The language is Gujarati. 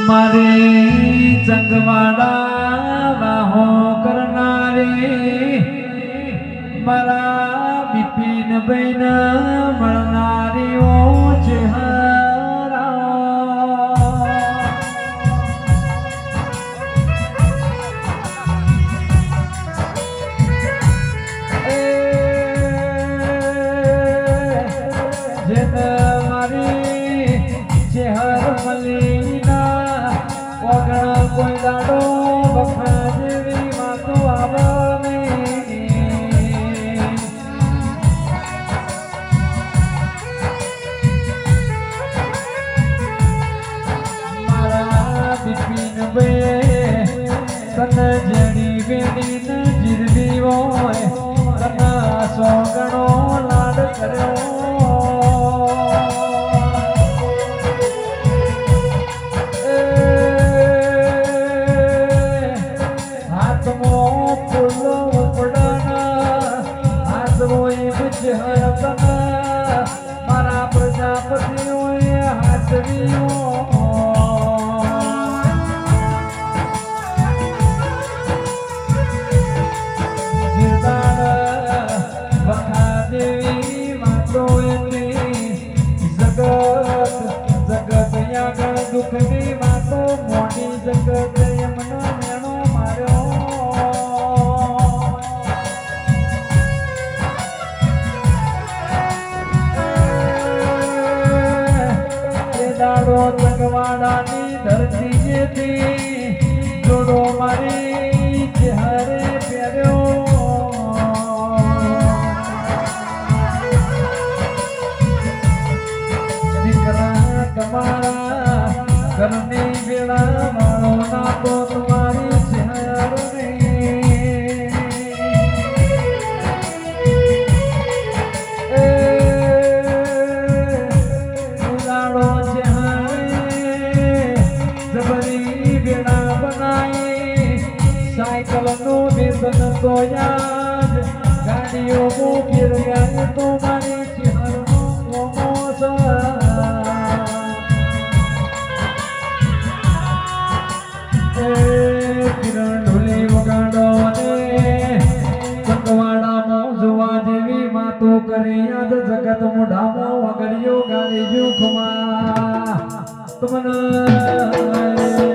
મારી જંગવાડા વાહો કરનારી મારા બિપિન બહેન મળનારીઓ ચહેરા જેને મારી ચહેર મલીના વગણ કોઈ દાડો બખા જેવી વાતો આવે તને જેડી વેડી ને જીરવી હોય તને સો ગણો લાડ કર્યો હાથમો ફૂલો ઉપડના હાથમો બુજ તને મારા પ્રજાપતિઓએ હાથવીઓ દુઃખની વાતો મોટી જગત એમનો મેણો માર્યો એ દાડો જગવાડાની ધરતી જેથી જોડો મારી ચહેરે પહેર્યો દીકરા તમારા ઘરની વેળા મારો નાતો તમારી ચહેરને ઉલાડો ચહેરે જબરી વેળા બનાવી સાયકલનું વેતન તો યાદ ગાડીઓ ફેર ગયા તો મારી ચહેરનો મોમો કિરણ ઢોલી વગાડો અને સંગવાડામાં જોવા જેવી વાતો કરી યાદ જગત મોઢામાં વગડ્યો ગાડી જો ખમા તમને